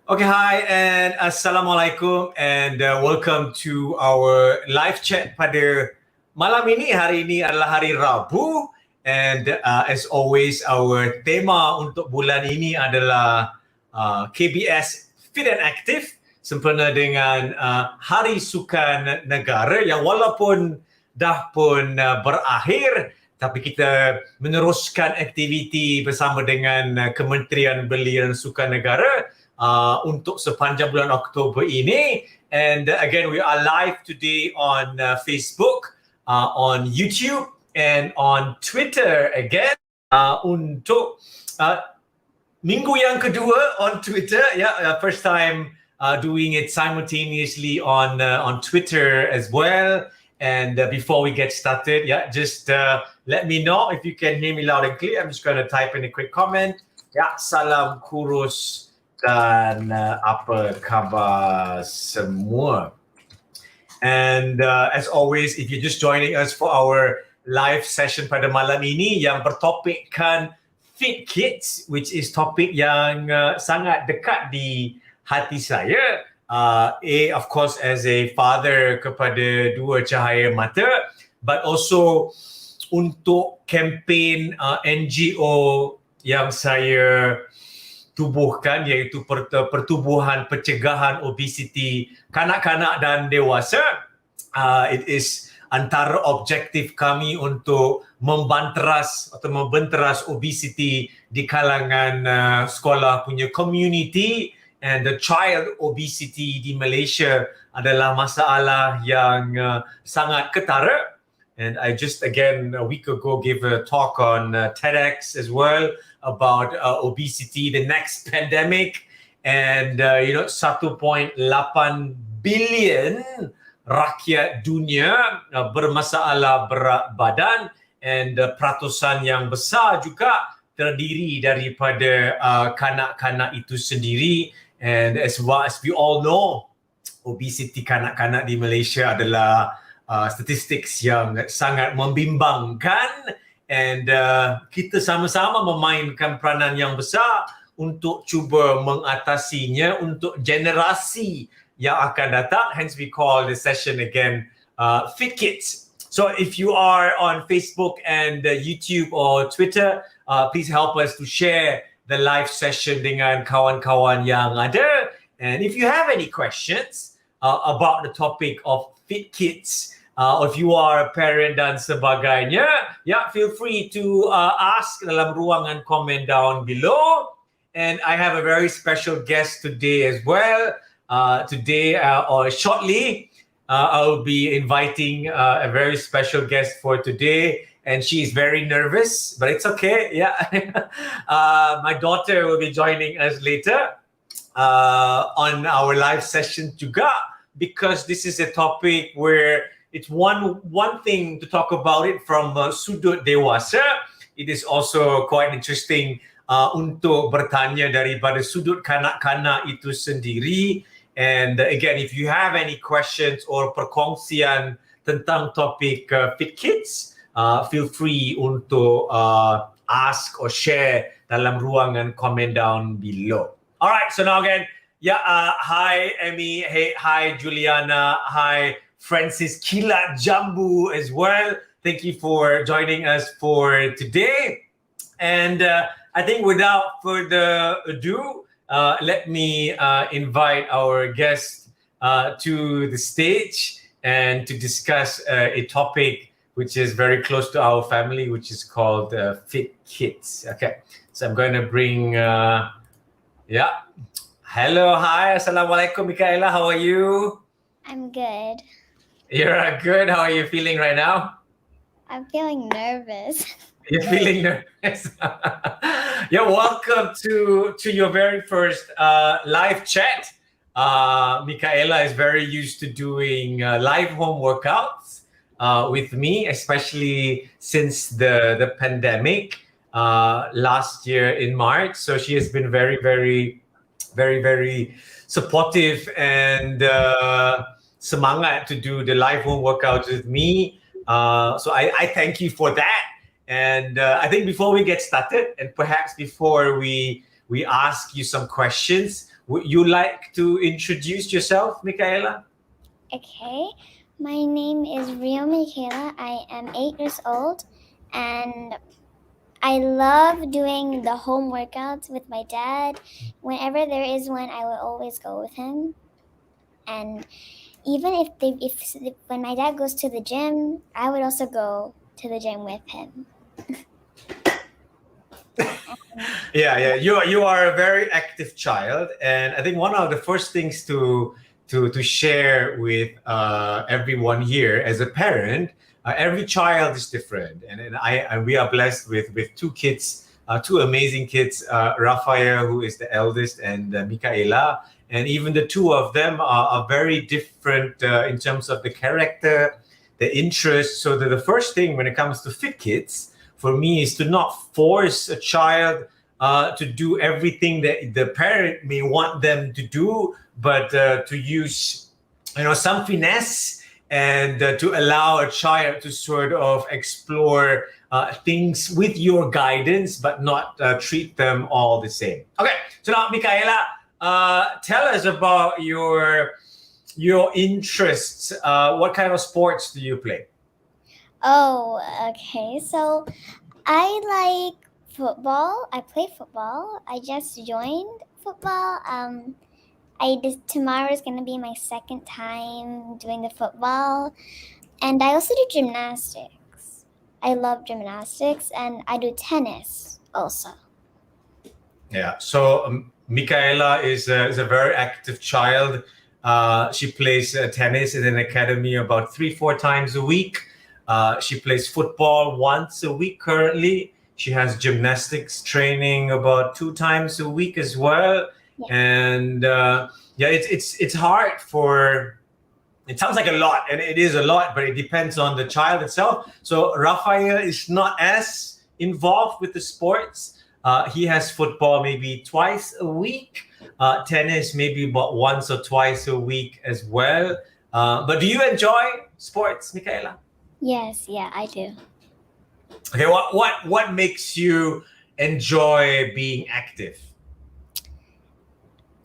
Okay, hi and assalamualaikum and welcome to our live chat pada malam ini. Hari ini adalah hari Rabu and as always our tema untuk bulan ini adalah KBS Fit and Active sempena dengan Hari Sukan Negara yang walaupun dah pun berakhir tapi kita meneruskan aktiviti bersama dengan Kementerian Belia dan Sukan Negara untuk sepanjang bulan Oktober ini. And again, we are live today on Facebook, on YouTube, and on Twitter again. Untuk minggu yang kedua on Twitter, first time doing it simultaneously on Twitter as well. And before we get started, just let me know if you can hear me loud and clear. I'm just going to type in a quick comment. Salam kurus dan apa khabar semua. And as always, if you're just joining us for our live session pada malam ini yang bertopikkan Fit Kids, which is topik yang sangat dekat di hati saya. Of course, as a father kepada dua cahaya mata, but also untuk kempen NGO yang saya tubuhkan, iaitu pertubuhan pencegahan obesiti kanak-kanak dan dewasa. It is antara objektif kami untuk membanteras atau membenteras obesiti di kalangan sekolah punya community. And the child obesity di Malaysia adalah masalah yang sangat ketara. And I just again a week ago gave a talk on TEDx as well about obesity, the next pandemic, and 1.8 billion rakyat dunia bermasalah berat badan, and peratusan yang besar juga terdiri daripada kanak-kanak itu sendiri. And as we all know, obesity kanak-kanak di Malaysia adalah statistics yang sangat membimbangkan, and kita sama-sama memainkan peranan yang besar untuk cuba mengatasinya untuk generasi yang akan datang. Hence we call the session again Fit Kids. So if you are on Facebook and YouTube or Twitter, please help us to share the live session dengan kawan-kawan yang ada. And if you have any questions about the topic of Fit Kids, or if you are a parent dan sebagainya, feel free to ask dalam ruangan komen down below. And I have a very special guest today as well. Today or shortly, I will be inviting a very special guest for today. And she is very nervous, but it's okay. My daughter will be joining us later on our live session juga, because this is a topic where it's one thing to talk about it from sudut dewasa. It is also quite interesting untuk bertanya daripada sudut kanak-kanak itu sendiri. And again, if you have any questions or perkongsian tentang topik Fit Kids, feel free untuk ask or share dalam ruangan comment down below. All right, so now again, hi Emmy, hey, hi Juliana, hi Francis Kilat Jambu as well. Thank you for joining us for today. And I think without further ado, let me invite our guest to the stage and to discuss a topic which is very close to our family, which is called Fit Kids. Okay, so I'm going to bring, hello, hi, assalamualaikum, Michaela, how are you? I'm good. You're good, how are you feeling right now? I'm feeling nervous. You're feeling nervous? Welcome to your very first live chat. Michaela is very used to doing live home workouts with me, especially since the pandemic last year in March. So she has been very, very, very, very supportive and semangat to do the live home workouts with me. So I thank you for that. And I think before we get started, and perhaps before we ask you some questions, Would you like to introduce yourself, Michaela? Okay. My name is Rio Michaela. I am 8 years old, and I love doing the home workouts with my dad. Whenever there is one, I will always go with him. And even if when my dad goes to the gym, I would also go to the gym with him. Yeah. You are a very active child, and I think one of the first things to share with everyone here as a parent, every child is different, and we are blessed with two kids, two amazing kids, Raphael, who is the eldest, and Michaela, and even the two of them are very different in terms of the character, the interest. So the first thing when it comes to fit kids for me is to not force a child to do everything that the parent may want them to do, but to use, some finesse and to allow a child to sort of explore things with your guidance, but not treat them all the same. Okay, so now, Michaela, tell us about your interests. What kind of sports do you play? Oh, okay. So I like football. I play football. I just joined football. Tomorrow is gonna be my second time doing the football, and I also do gymnastics. I love gymnastics, and I do tennis also. Yeah. So Michaela is a very active child. She plays tennis in an academy about 3-4 times a week. She plays football once a week currently. She has gymnastics training about 2 times a week as well. Yeah. And it's hard for. It sounds like a lot, and it is a lot, but it depends on the child itself. So Raphael is not as involved with the sports. He has football maybe twice a week, tennis maybe about once or twice a week as well. But do you enjoy sports, Michaela? Yes, yeah, I do. Okay, what makes you enjoy being active?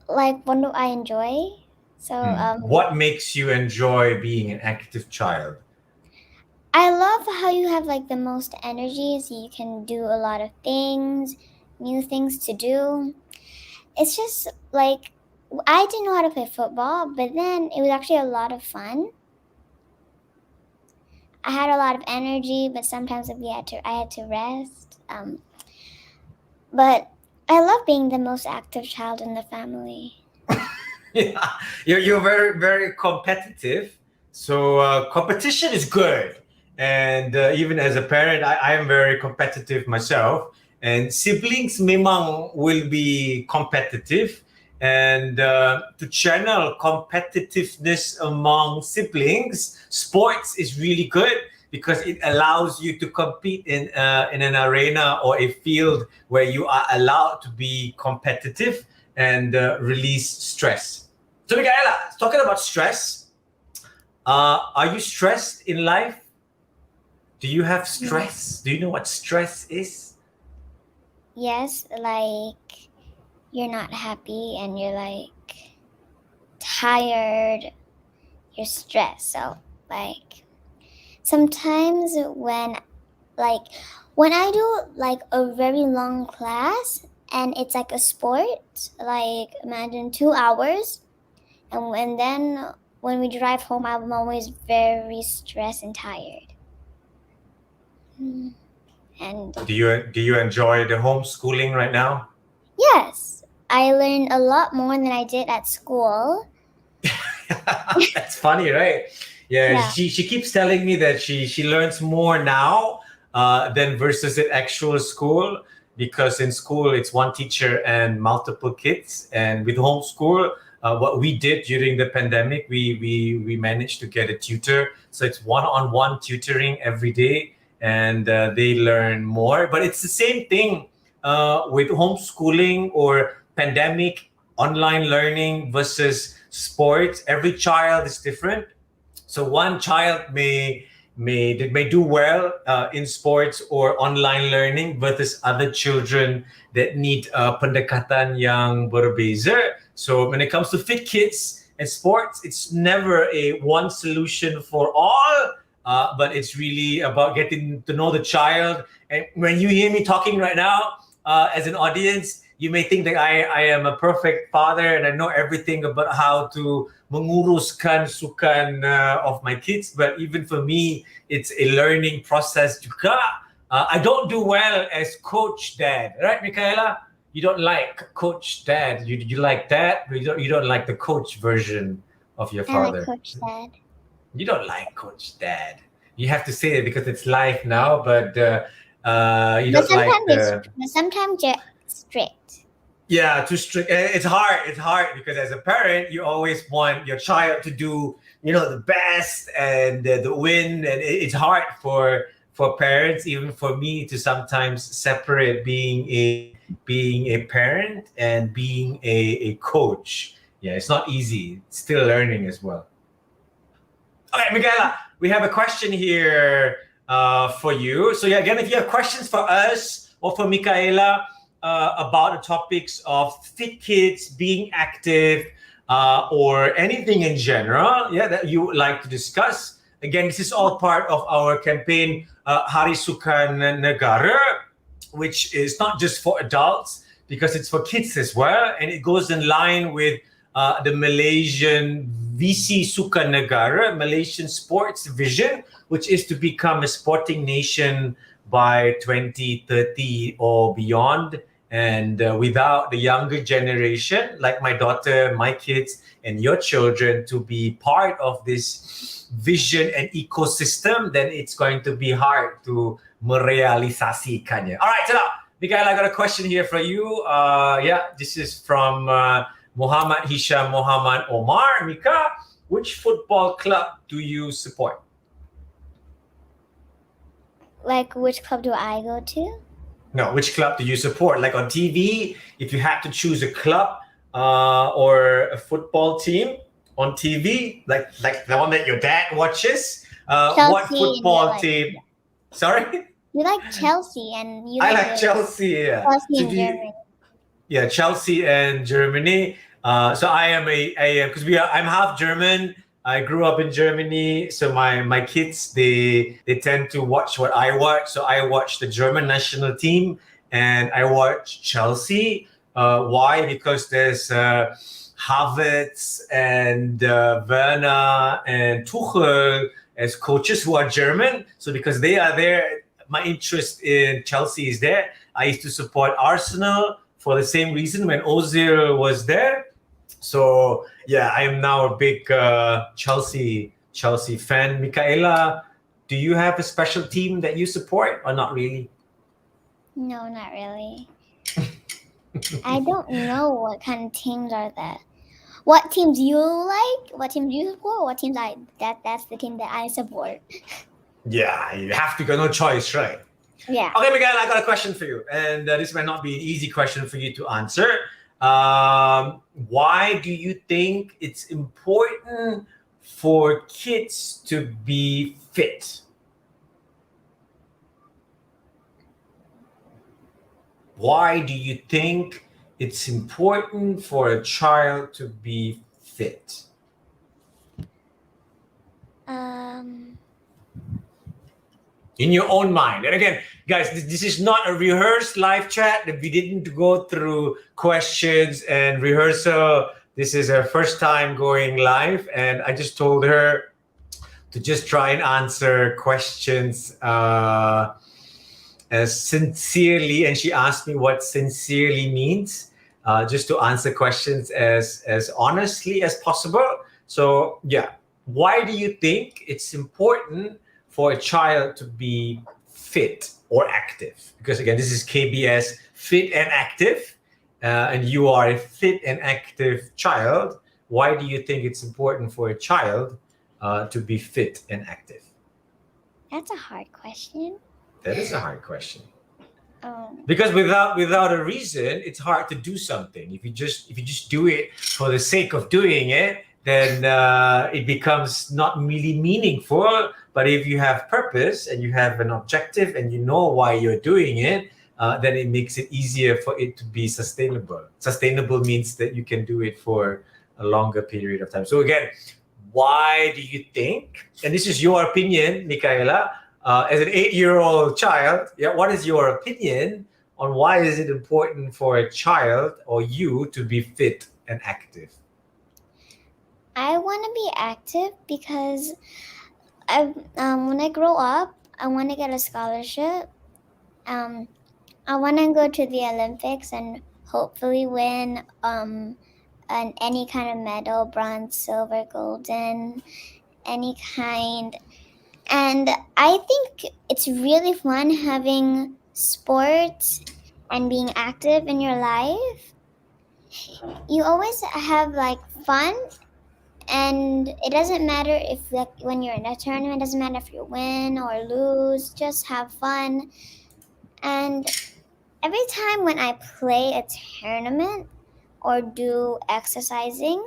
Like, what do I enjoy? So, What makes you enjoy being an active child? I love how you have like the most energy, so you can do a lot of things, new things to do. It's just like I didn't know how to play football, but then it was actually a lot of fun. I had a lot of energy, but sometimes I had to rest. But I love being the most active child in the family. Yeah, you're very very competitive. So competition is good, and even as a parent, I am very competitive myself. And siblings memang will be competitive, and to channel competitiveness among siblings, sports is really good because it allows you to compete in an arena or a field where you are allowed to be competitive and release stress. So, Michaela, talking about stress, are you stressed in life? Do you have stress? Do you know what stress is? Yes, like you're not happy and you're like tired, you're stressed. So, like sometimes when I do like a very long class and it's like a sport, like imagine 2 hours, and then when we drive home, I'm always very stressed and tired. And Do you enjoy the homeschooling right now? yes, I learned a lot more than I did at school. That's funny, right? Yeah, Yeah. she keeps telling me that she learns more now than versus at actual school, because in school it's one teacher and multiple kids, and with homeschool, what we did during the pandemic, we managed to get a tutor, so it's one-on-one tutoring every day, and they learn more. But it's the same thing with homeschooling or pandemic online learning versus sports. Every child is different. So one child may do well in sports or online learning versus other children that need pendekatan yang berbeza. So when it comes to fit kids and sports, it's never a one solution for all, but it's really about getting to know the child. And when you hear me talking right now, as an audience, you may think that I am a perfect father and I know everything about how to menguruskan sukan of my kids. But even for me, it's a learning process juga. I don't do well as coach dad, right, Michaela? You don't like coach dad. You like dad, but you don't like the coach version of your I father. like Coach Dad. You don't like coach dad. You have to say it because it's live now, but you don't like the. But sometimes you're strict. Yeah, too strict. It's hard. It's hard because as a parent, you always want your child to do, the best and the win, and it's hard for parents, even for me, to sometimes separate being a parent and being a coach. Yeah, it's not easy. It's still learning as well. Okay, Michaela, we have a question here for you. So yeah, again, if you have questions for us or for Michaela about the topics of fit kids, being active, or anything in general, that you would like to discuss. Again, this is all part of our campaign, Hari Sukan Negara, which is not just for adults, because it's for kids as well. And it goes in line with the Malaysian VC Sukan Negara, Malaysian Sports Vision, which is to become a sporting nation by 2030 or beyond. And without the younger generation, like my daughter, my kids, and your children, to be part of this vision and ecosystem, then it's going to be hard to merealisasikannya. All right, so now, Mikael, I got a question here for you. This is from Muhammad Hisham Muhammad Omar. Mika, which football club do you support? Like, which club do I go to? No, which club do you support? Like on TV, if you had to choose a club or a football team on TV, like the one that your dad watches, what football team? Sorry? You like Chelsea and you I like Chelsea. Yeah. Chelsea and Germany. Yeah, Chelsea and Germany. So I am because I'm half German. I grew up in Germany, so my kids they tend to watch what I watch. So I watch the German national team and I watch Chelsea. Why? Because there's Havertz and Werner and Tuchel as coaches who are German. So because they are there, my interest in Chelsea is there. I used to support Arsenal for the same reason when Ozil was there. So yeah, I am now a big Chelsea fan. Michaela, do you have a special team that you support or not really? No, not really. I don't know what kind of teams are there. What teams you like? What teams you support? What teams that's the team that I support. Yeah, you have to go. No choice, right? Yeah. Okay, Miguel, I got a question for you. And this might not be an easy question for you to answer. Why do you think it's important for kids to be fit? Why do you think it's important for a child to be fit? In your own mind. And again, guys, this is not a rehearsed live chat. We didn't go through questions and rehearsal. This is her first time going live. And I just told her to just try and answer questions as sincerely. And she asked me what sincerely means, just to answer questions as honestly as possible. So yeah, why do you think it's important for a child to be fit or active? Because again, this is KBS Fit and Active, and you are a fit and active child. Why do you think it's important for a child to be fit and active? That's a hard question. That is a hard question. Because without a reason, it's hard to do something. If you just do it for the sake of doing it, then it becomes not really meaningful. But if you have purpose and you have an objective and you know why you're doing it, then it makes it easier for it to be sustainable. Sustainable means that you can do it for a longer period of time. So again, why do you think, and this is your opinion, Michaela, as an 8-year-old child, what is your opinion on why is it important for a child or you to be fit and active? I want to be active because when I grow up, I want to get a scholarship. I want to go to the Olympics and hopefully win any kind of medal, bronze, silver, golden, any kind. And I think it's really fun having sports and being active in your life. You always have like fun, and it doesn't matter if like when you're in a tournament, it doesn't matter if you win or lose, just have fun. And every time when I play a tournament or do exercising,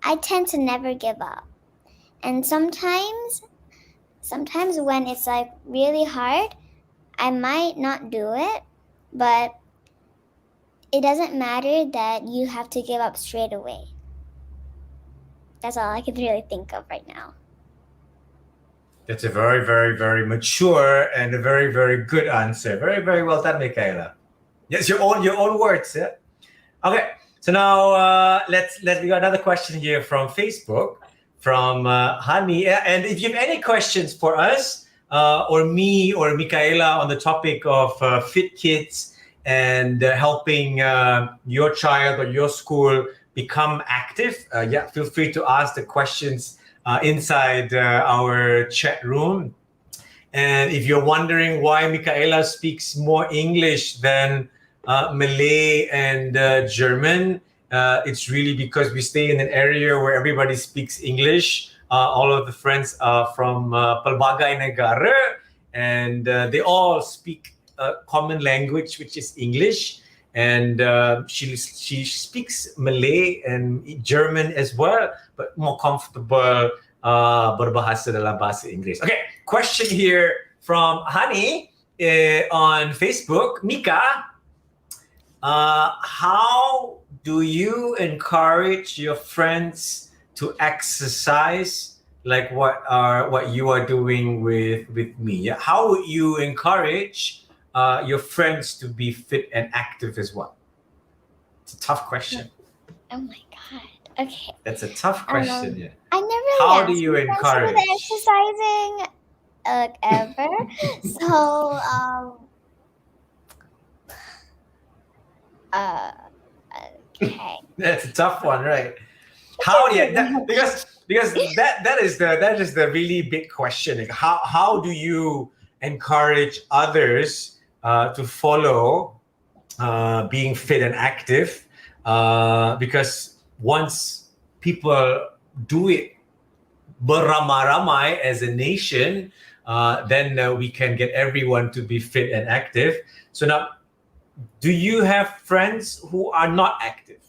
I tend to never give up. And sometimes when it's like really hard, I might not do it, but it doesn't matter that you have to give up straight away. That's all I can really think of right now. That's a very, very, very mature and a very, very good answer. Very, very well done, Michaela. Yes, your own words. Yeah. Okay. So now we got another question here from Facebook from Hani. And if you have any questions for us or me or Michaela on the topic of fit kids and helping your child or your school become active, feel free to ask the questions inside our chat room. And if you're wondering why Michaela speaks more English than Malay and German, it's really because we stay in an area where everybody speaks English. All of the friends are from pelbagai negara, and they all speak a common language, which is English. And she speaks Malay and German as well, but more comfortable berbahasa dalam bahasa Inggris. Okay, question here from Hani on Facebook. Mika, how do you encourage your friends to exercise like what you are doing with me? Yeah? How would you encourage your friends to be fit and active as well? It's a tough question. Oh my god. Okay. That's a tough question. Yeah. I never really How do you encourage the exercising ever? So okay. That's a tough one, right? How do you because that is the really big question. Like how do you encourage others to follow being fit and active? Because once people do it beramai-ramai as a nation, then we can get everyone to be fit and active. So now, do you have friends who are not active?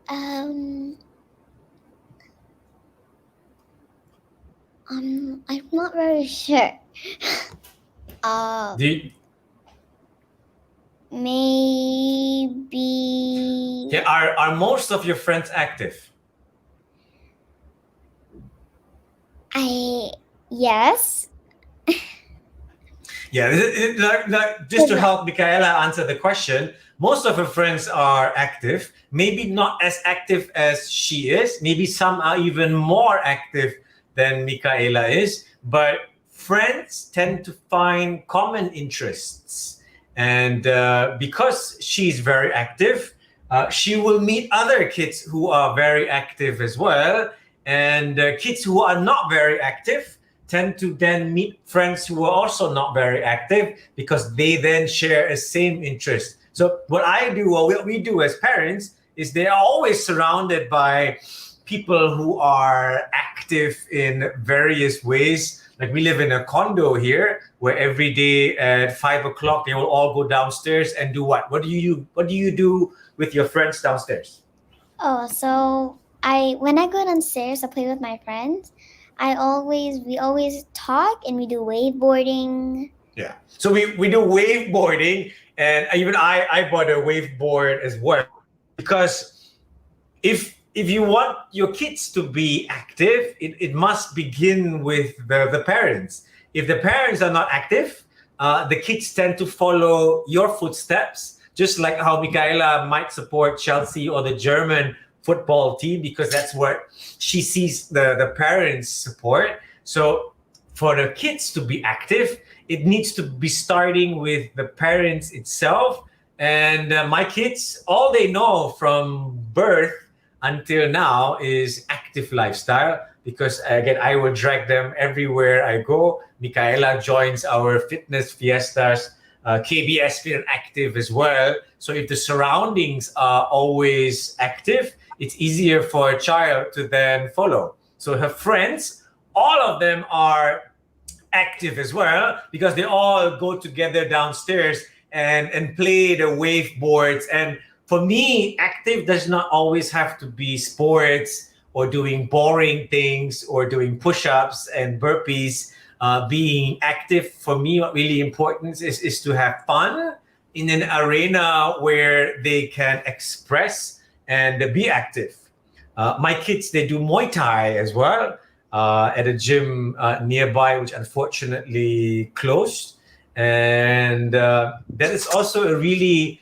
I'm not very sure. Maybe. Yeah, are most of your friends active? Yes. Yeah, just to help Michaela answer the question, most of her friends are active, maybe not as active as she is. Maybe some are even more active than Michaela is, but friends tend to find common interests. And because she's very active, she will meet other kids who are very active as well. And kids who are not very active tend to then meet friends who are also not very active because they then share a same interest. So what I do, or what we do as parents, is they are always surrounded by people who are active in various ways. Like we live in a condo here where every day at 5 o'clock, they will all go downstairs and do what? What do you do with your friends downstairs? Oh, so when I go downstairs to play with my friends, we always talk and we do waveboarding. Yeah. So we do waveboarding, and even I bought a waveboard as well, because if you want your kids to be active, it must begin with the parents. If the parents are not active, the kids tend to follow your footsteps, just like how Michaela might support Chelsea or the German football team, because that's what she sees the parents support. So for the kids to be active, it needs to be starting with the parents itself. And my kids, all they know from birth until now is active lifestyle, because again, I will drag them everywhere I go. Michaela joins our fitness fiestas. KBS Fit and Active as well. So if the surroundings are always active, it's easier for a child to then follow. So her friends, all of them are active as well, because they all go together downstairs and play the wave boards. And for me, active does not always have to be sports or doing boring things or doing push-ups and burpees. Being active for me, what really important is to have fun in an arena where they can express and be active. My kids, they do Muay Thai as well at a gym nearby, which unfortunately closed. And that is also a really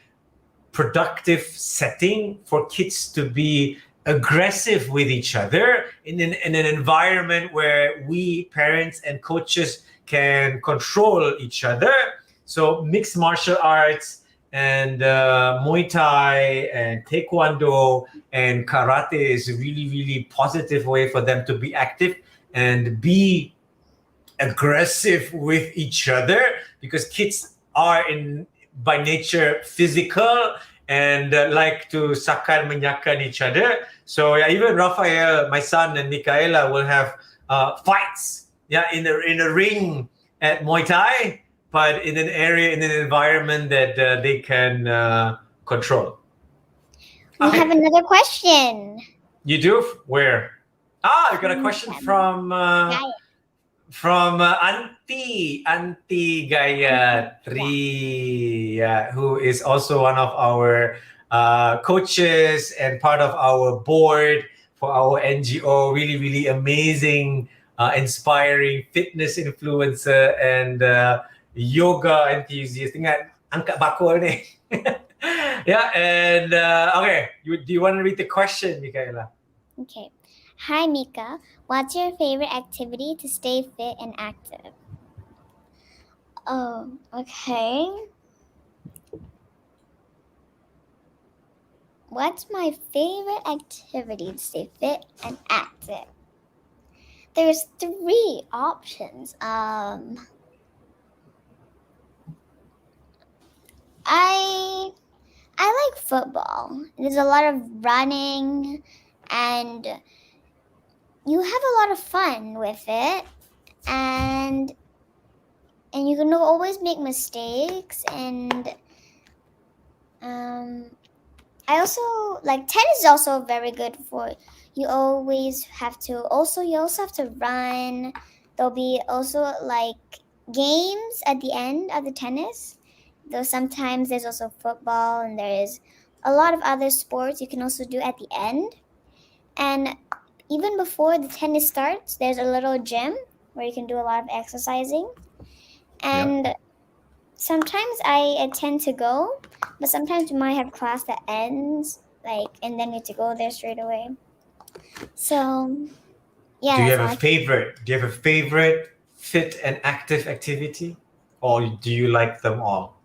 productive setting for kids to be aggressive with each other in an environment where we parents and coaches can control each other. So mixed martial arts and Muay Thai and Taekwondo and Karate is a really, really positive way for them to be active and be aggressive with each other, because kids are by nature physical and like to sakar menyakan each other. So yeah, even Rafael, my son, and Michaela will have fights, in a ring at Muay Thai, but in an area, in an environment that they can control. We have another question. You do? Where? I got a question from Auntie Gayatri, who is also one of our coaches and part of our board for our NGO. Really, really amazing, inspiring fitness influencer and yoga enthusiast. Ingat, angkat bakul ni. Yeah, and okay, do you want to read the question, Michaela? Okay. Hi, Mika. What's your favorite activity to stay fit and active? Oh, okay. What's my favorite activity to stay fit and active? There's 3 options. I like football. There's a lot of running and you have a lot of fun with it, and you can always make mistakes. And I also like tennis is also very good for you. You also have to run. There'll be also like games at the end of the tennis, though sometimes there's also football and there is a lot of other sports you can also do at the end. And even before the tennis starts, there's a little gym where you can do a lot of exercising. And sometimes I tend to go, but sometimes we might have class that ends, and then we have to go there straight away. So, yeah. Do you have a favorite? Do you have a favorite fit and active activity, or do you like them all?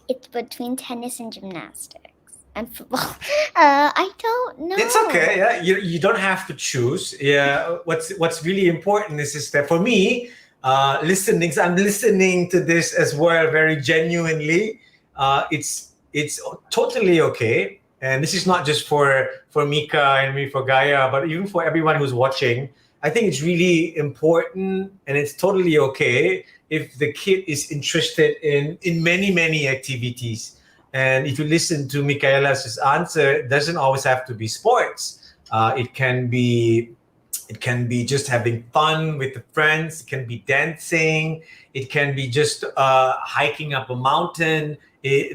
It's between tennis and gymnastics. And football. I don't know. It's okay. Yeah, you don't have to choose. Yeah, what's really important is that for me, listening. So I'm listening to this as well, very genuinely. It's totally okay, and this is not just for Mika and me, for Gaia, but even for everyone who's watching. I think it's really important, and it's totally okay if the kid is interested in many activities. And if you listen to Michaela's answer, it doesn't always have to be sports. It can be It can be just having fun with the friends. It can be dancing. It can be just hiking up a mountain.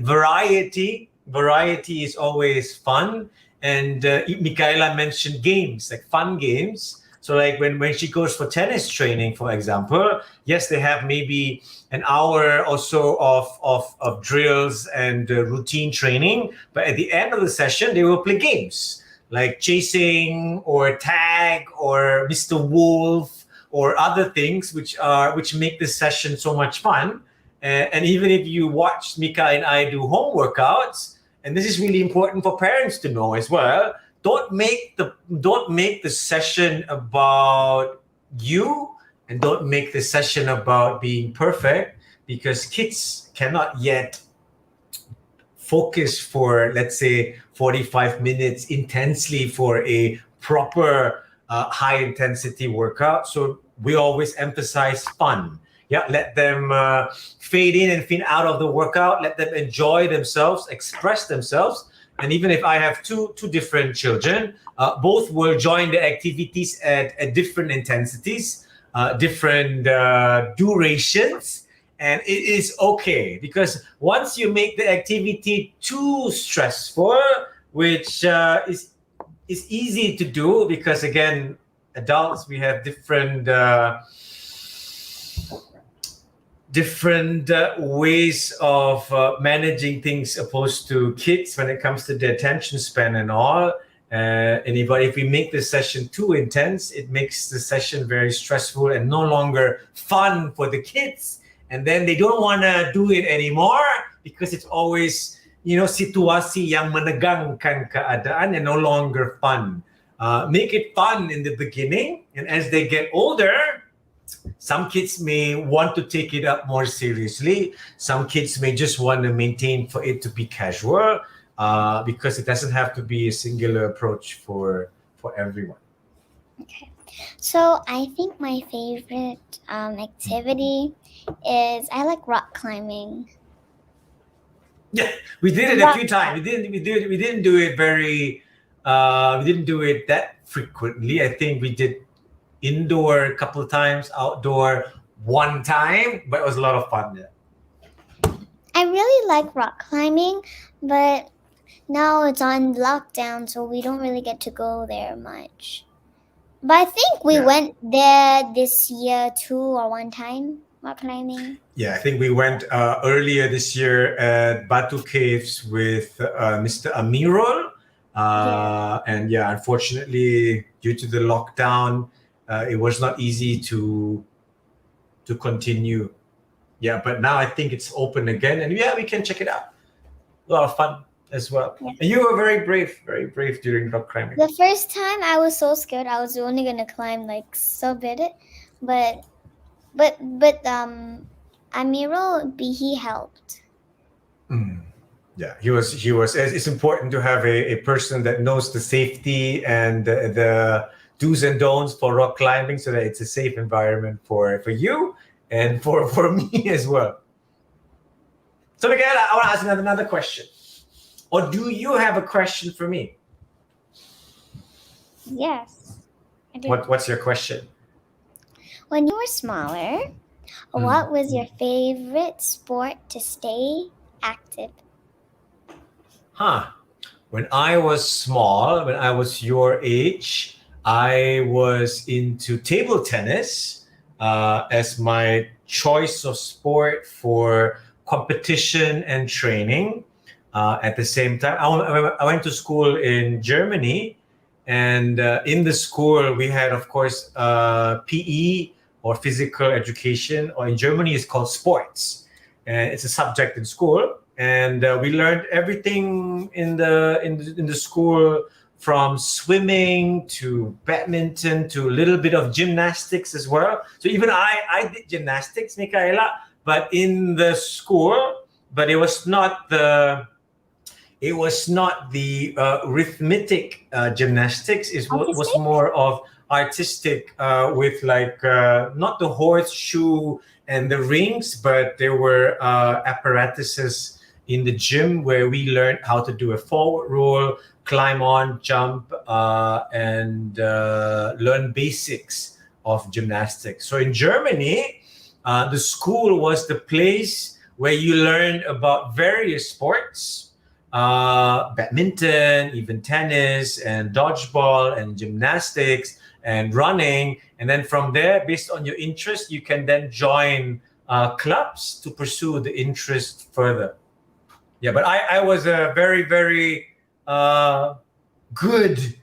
Variety is always fun. And Michaela mentioned games, like fun games. So like when she goes for tennis training, for example, yes, they have maybe an hour or so of drills and routine training. But at the end of the session, they will play games like chasing or tag or Mr. Wolf or other things which make this session so much fun. And even if you watch Mika and I do home workouts, and this is really important for parents to know as well, don't make the session about you, and don't make the session about being perfect, because kids cannot yet focus for, let's say, 45 minutes intensely for a proper high intensity workout. So we always emphasize fun. Yeah, let them fade in and fade out of the workout. Let them enjoy themselves, express themselves. And even if I have two different children, both will join the activities at different intensities, different durations. And it is okay, because once you make the activity too stressful, which is easy to do, because again, adults, we have different ways of managing things opposed to kids when it comes to the attention span and all. And if we make the session too intense, it makes the session very stressful and no longer fun for the kids. And then they don't want to do it anymore, because it's always, situasi yang menegangkan keadaan and no longer fun. Make it fun in the beginning, and as they get older, some kids may want to take it up more seriously. Some kids may just want to maintain for it to be casual, because it doesn't have to be a singular approach for everyone. Okay. So I think my favorite activity is, I like rock climbing. Yeah, we did it a few times. We didn't do it very. We didn't do it that frequently. I think we did indoor a couple of times, outdoor one time, but it was a lot of fun. Yeah. I really like rock climbing, but now it's on lockdown, so we don't really get to go there much. But I think we went there this year too, or one time, rock climbing. Yeah, I think we went earlier this year at Batu Caves with Mr. Amirul. And unfortunately, due to the lockdown, it was not easy to continue. Yeah, but now I think it's open again, and we can check it out. A lot of fun as well. Yeah. And you were very brave during rock climbing. The first time I was so scared. I was only gonna climb like so bit, but Amirul, he helped. Yeah, he was. It's important to have a person that knows the safety and the do's and don'ts for rock climbing, so that it's a safe environment for you and for me as well. So Miguel, I want to ask another question. Or do you have a question for me? Yes, I do. What's your question? When you were smaller, what was your favorite sport to stay active? When I was small, when I was your age, I was into table tennis as my choice of sport for competition and training. At the same time, I went to school in Germany, and in the school we had, of course, PE, or physical education, or in Germany it's called sports, and it's a subject in school. And we learned everything in the school, from swimming to badminton to a little bit of gymnastics as well. So even I did gymnastics, Michaela, but in the school. But it was not the rhythmic gymnastics. It was more of artistic, with like not the horseshoe and the rings, but there were apparatuses in the gym where we learned how to do a forward roll, climb on, jump, and learn basics of gymnastics. So in Germany, the school was the place where you learned about various sports, badminton, even tennis, and dodgeball, and gymnastics, and running. And then from there, based on your interest, you can then join clubs to pursue the interest further. Yeah, but I was a very, very good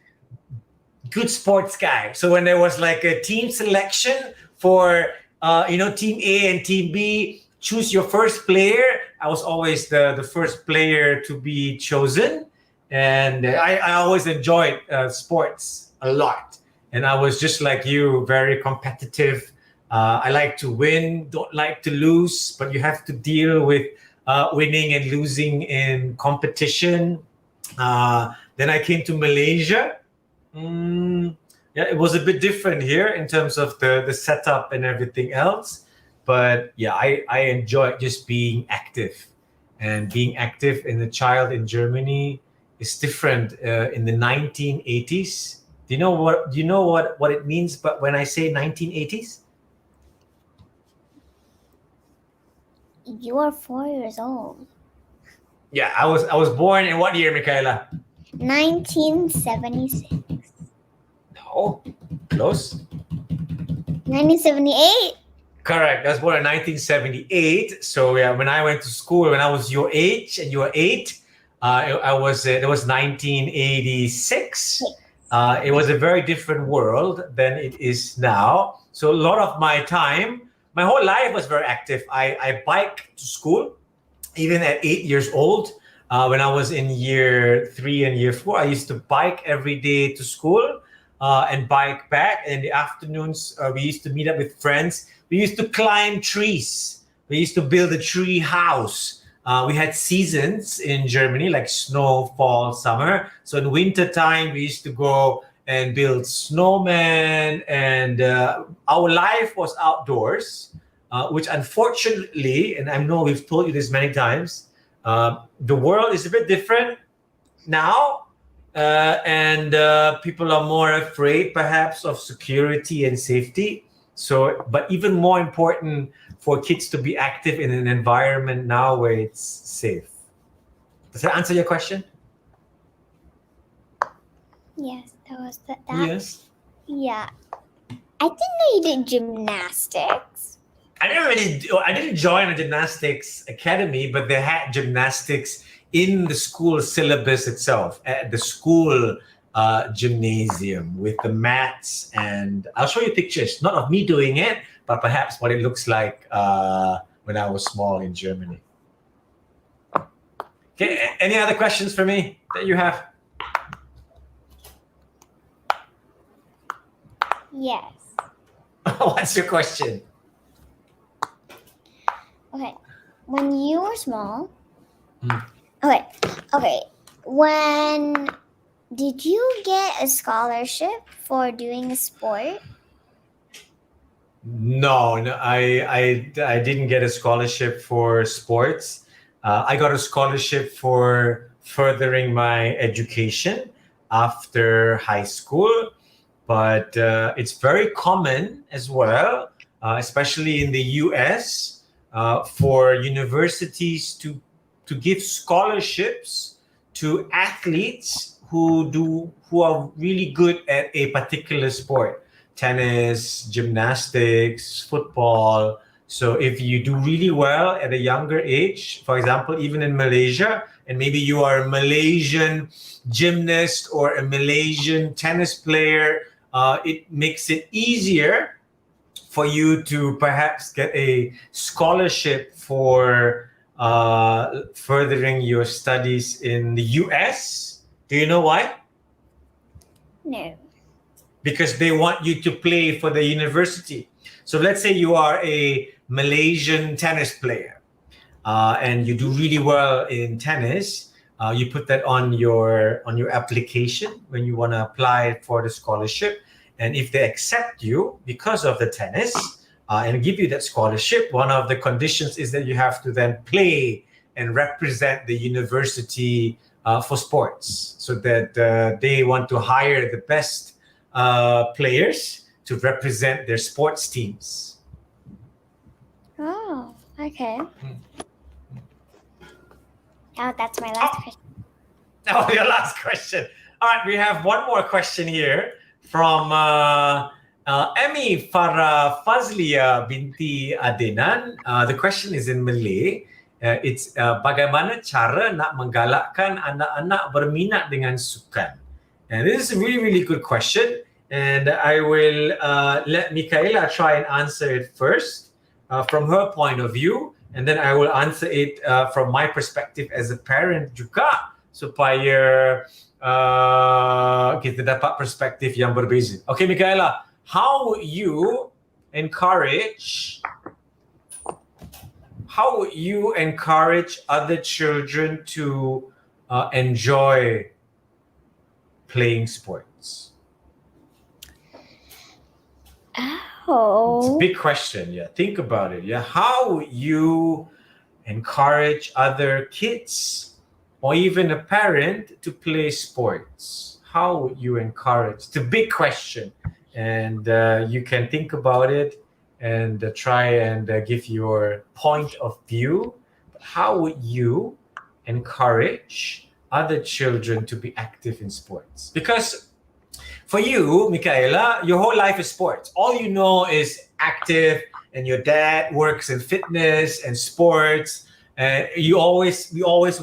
sports guy. So when there was like a team selection for team A and team B, choose your first player, I was always the first player to be chosen. And I always enjoyed sports a lot. And I was just like you, very competitive. I like to win, don't like to lose, but you have to deal with winning and losing in competition. Then I came to Malaysia. It was a bit different here in terms of the setup and everything else. But yeah, I enjoyed just being active. And being active in a child in Germany is different in the 1980s. Do you know what it means? But when I say 1980s, You are 4 years old. yeah, I was born in what year, Michaela? 1976. No, close. 1978. Correct. I was born in 1978. So yeah, when I went to school, when I was your age and you were 8, it was 1986. It was a very different world than it is now. So a lot of my time, my whole life was very active. I biked to school, even at 8 years old. When I was in year 3 and year 4, I used to bike every day to school and bike back. And in the afternoons, we used to meet up with friends. We used to climb trees. We used to build a tree house. We had seasons in Germany, like snow, fall, summer. So in winter time, we used to go and build snowmen. And our life was outdoors, which unfortunately, and I know we've told you this many times, the world is a bit different now. And people are more afraid perhaps of security and safety. So, but even more important for kids to be active in an environment now where it's safe. Does that answer your question? Yes, that was that. Yes. Yeah. I didn't know you did gymnastics. I didn't join a gymnastics academy, but they had gymnastics in the school syllabus itself, at the school gymnasium with the mats. And I'll show you pictures, not of me doing it, but perhaps what it looks like when I was small in Germany. Okay, any other questions for me that you have? Yes. What's your question? Okay. When you were small. Hmm. Okay. When did you get a scholarship for doing a sport? No, I didn't get a scholarship for sports. I got a scholarship for furthering my education after high school, but it's very common as well, especially in the US, for universities to give scholarships to athletes who are really good at a particular sport. Tennis, gymnastics, football. So if you do really well at a younger age, for example, even in Malaysia, and maybe you are a Malaysian gymnast or a Malaysian tennis player, it makes it easier for you to perhaps get a scholarship for furthering your studies in the US. Do you know why? No. Because they want you to play for the university. So let's say you are a Malaysian tennis player and you do really well in tennis. You put that on your application when you want to apply for the scholarship. And if they accept you because of the tennis and give you that scholarship, one of the conditions is that you have to then play and represent the university for sports, so that they want to hire the best players to represent their sports teams. Oh, okay. Oh, that's my last question. Oh, your last question. All right, we have one more question here from Emmy Farah Fazlia binti Adenan. The question is in Malay. It's bagaimana cara nak menggalakkan anak-anak berminat dengan sukan? And this is a really, really good question. And I will let Michaela try and answer it first from her point of view. And then I will answer it from my perspective as a parent juga, supaya kita dapat perspektif yang berbeza. Okay, Michaela, how would you encourage other children to enjoy playing sports? Oh. It's a big question. Yeah, think about it. Yeah, how would you encourage other kids or even a parent to play sports? How would you encourage? It's a big question, and you can think about it and try and give your point of view. But how would you encourage other children to be active in sports? Because for you, Michaela, your whole life is sports. All you know is active, and your dad works in fitness and sports. And we always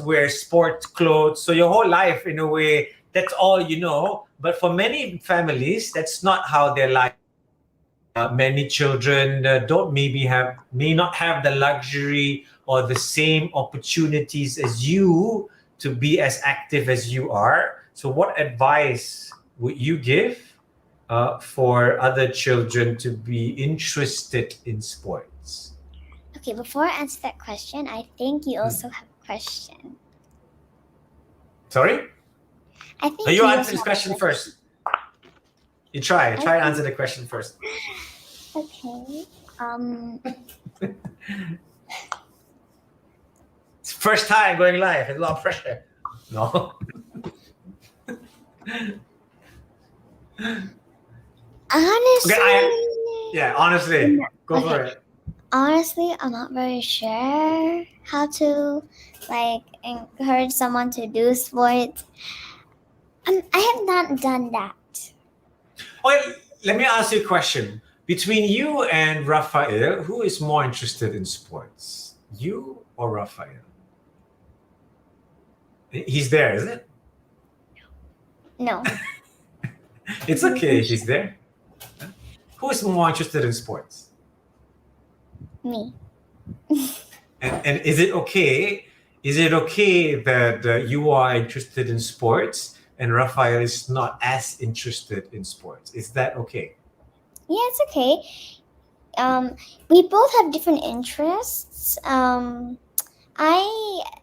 wear sports clothes. So your whole life, in a way, that's all you know. But for many families, that's not how their life. Many children may not have the luxury or the same opportunities as you to be as active as you are. So what advice would you give for other children to be interested in sports? Okay, before I answer that question, I think you also have a question. Sorry? I think You also answer this have a question first. You try and answer the question first. Okay. It's first time going live. It's a lot of pressure. No. Honestly, honestly, go for Okay. it. honestly, I'm not very sure how to encourage someone to do sports. I have not done that. Okay, let me ask you a question. Between you and Rafael, who is more interested in sports? You or Rafael? He's there, isn't it? No. It's okay if he's there. Who is more interested in sports? Me. And is it okay? Is it okay that you are interested in sports and Rafael is not as interested in sports? Is that okay? Yeah, it's okay. We both have different interests. I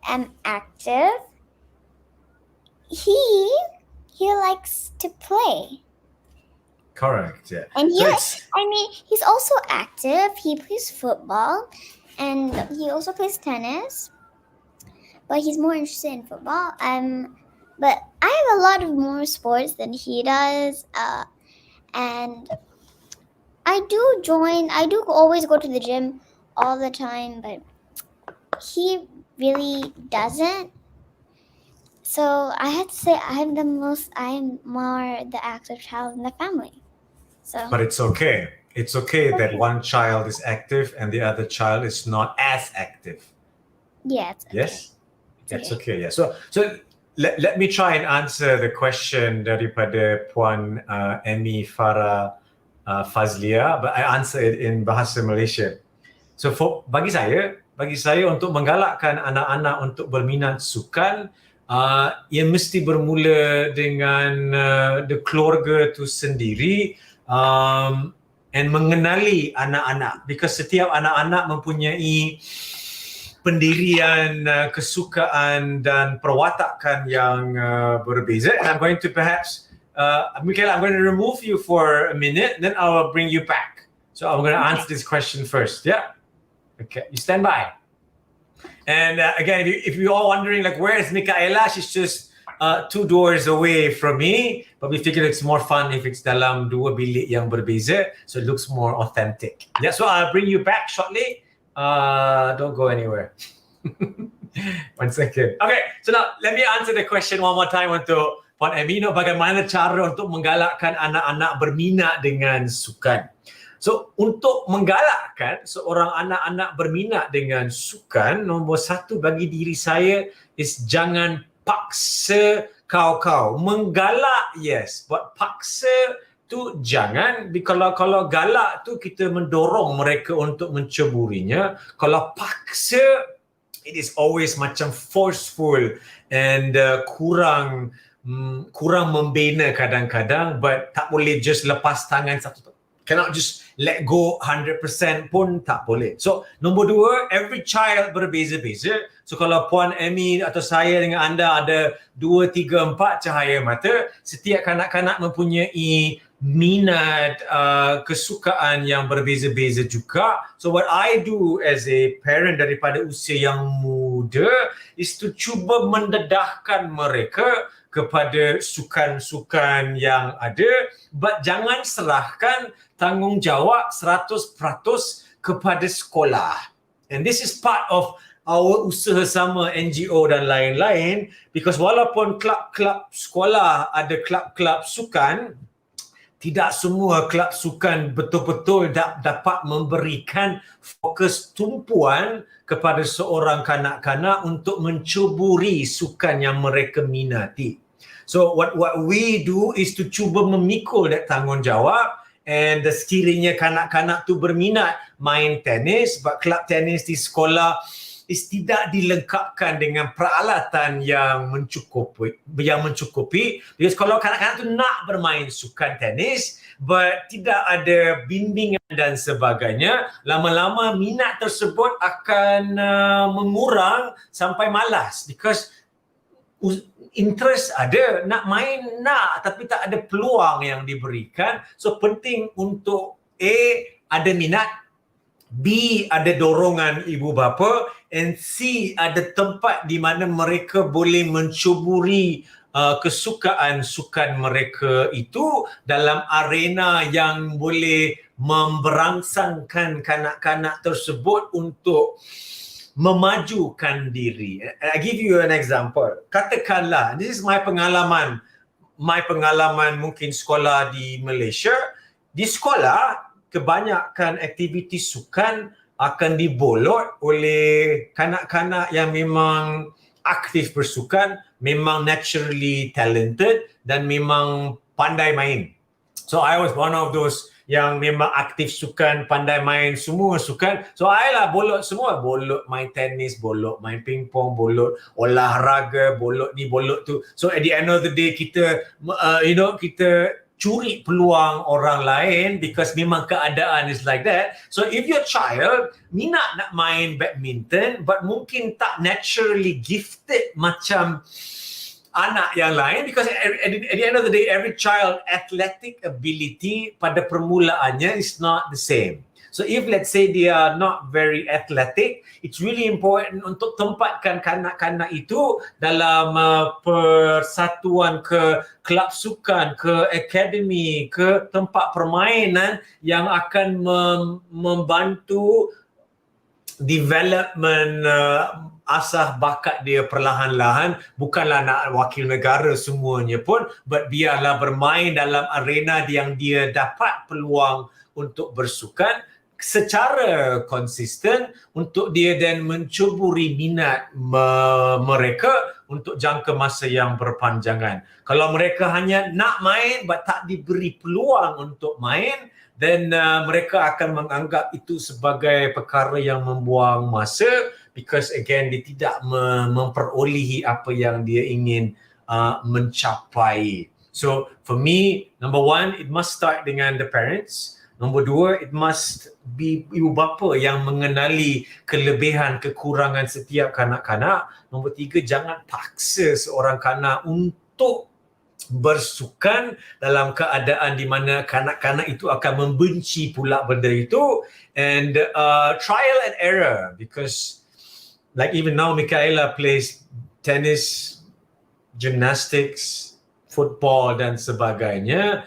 am active. He likes to play. Correct. Yeah. And So he's also active. He plays football and he also plays tennis. But he's more interested in football. But I have a lot of more sports than he does. And I do always go to the gym all the time, but he really doesn't. So I had to say I'm more the active child in the family. So But it's okay. It's okay that one child is active and the other child is not as active. yeah, it's okay. Yes? That's okay. Yeah. So let me try and answer the question daripada Puan Emmy Farah Fazlia, but I answer it in bahasa Malaysia. So bagi saya untuk menggalakkan anak-anak untuk berminat sukan, ia mesti bermula dengan the keluarga tu sendiri, and mengenali anak-anak, because setiap anak-anak mempunyai pendirian, kesukaan dan perwatakan yang berbeza. And I'm going to perhaps, Michaela, I'm going to remove you for a minute, then I will bring you back. So I'm going to answer this question first. Yeah? Okay, you stand by. And again, if you're all wondering, like, where is Michaela? She's just 2 doors away from me, but we figure it's more fun if it's dalam 2 bilik yang berbeza, so it looks more authentic. Yeah, so I'll bring you back shortly. Don't go anywhere. 1 second. Okay, so now let me answer the question one more time untuk Puan Amino, bagaimana cara untuk menggalakkan anak-anak berminat dengan sukan. So, untuk menggalakkan seorang anak-anak berminat dengan sukan, nombor 1 bagi diri saya is jangan paksa kau-kau. Menggalak, yes, but paksa tu jangan. Kalau galak tu kita mendorong mereka untuk menceburinya. Kalau paksa, it is always macam forceful and kurang membina kadang-kadang, but tak boleh just lepas tangan satu. Cannot just let go 100% pun tak boleh. So, nombor 2, every child berbeza-beza. So, kalau Puan Amy atau saya dengan anda ada 2, 3, 4 cahaya mata, setiap kanak-kanak mempunyai minat, kesukaan yang berbeza-beza juga. So, what I do as a parent daripada usia yang muda is to cuba mendedahkan mereka kepada sukan-sukan yang ada, but jangan serahkan tanggungjawab 100% kepada sekolah. And this is part of our usaha sama NGO dan lain-lain, because walaupun klub-klub sekolah ada klub-klub sukan, tidak semua klub sukan betul-betul dapat memberikan fokus tumpuan kepada seorang kanak-kanak untuk mencuburi sukan yang mereka minati. So what we do is to cuba memikul that tanggungjawab, and sekiranya kanak-kanak tu berminat main tenis, but klub tenis di sekolah is tidak dilengkapkan dengan peralatan yang mencukupi, because kalau kanak-kanak tu nak bermain sukan tenis but tidak ada bimbingan dan sebagainya, lama-lama minat tersebut akan mengurang sampai malas, because interest ada, nak main nak, tapi tak ada peluang yang diberikan. So penting untuk A, ada minat, B, ada dorongan ibu bapa, and C, ada tempat di mana mereka boleh mencuburi kesukaan sukan mereka itu dalam arena yang boleh memberangsangkan kanak-kanak tersebut untuk memajukan diri. I give you an example. Katakanlah, this is my pengalaman mungkin sekolah di Malaysia. Di sekolah, kebanyakan aktiviti sukan akan dibolot oleh kanak-kanak yang memang aktif bersukan, memang naturally talented dan memang pandai main. So I was one of those yang memang aktif sukan, pandai main semua sukan. So I lah bolot semua, bolot main tenis, bolot main pingpong, bolot olahraga, bolot ni, bolot tu. So at the end of the day kita kita curi peluang orang lain because memang keadaan is like that. So if your child minat nak main badminton but mungkin tak naturally gifted macam anak yang lain, because at the end of the day every child athletic ability pada permulaannya is not the same. So if let's say they are not very athletic, it's really important untuk tempatkan kanak-kanak itu dalam persatuan, ke kelab sukan, ke akademi, ke tempat permainan yang akan membantu development asah bakat dia perlahan-lahan. Bukanlah nak wakil negara semuanya pun, but biarlah bermain dalam arena yang dia dapat peluang untuk bersukan secara konsisten untuk dia dan mencuburi minat mereka untuk jangka masa yang berpanjangan. Kalau mereka hanya nak main but tak diberi peluang untuk main, then mereka akan menganggap itu sebagai perkara yang membuang masa, because again dia tidak memperolehi apa yang dia ingin mencapai. So for me, number 1, it must start dengan the parents. Nombor 2, it must be ibu bapa yang mengenali kelebihan kekurangan setiap kanak-kanak. Nombor 3, jangan paksa seorang kanak untuk bersukan dalam keadaan di mana kanak-kanak itu akan membenci pula benda itu. And trial and error, because like even now Michaela plays tennis gymnastics, football dan sebagainya,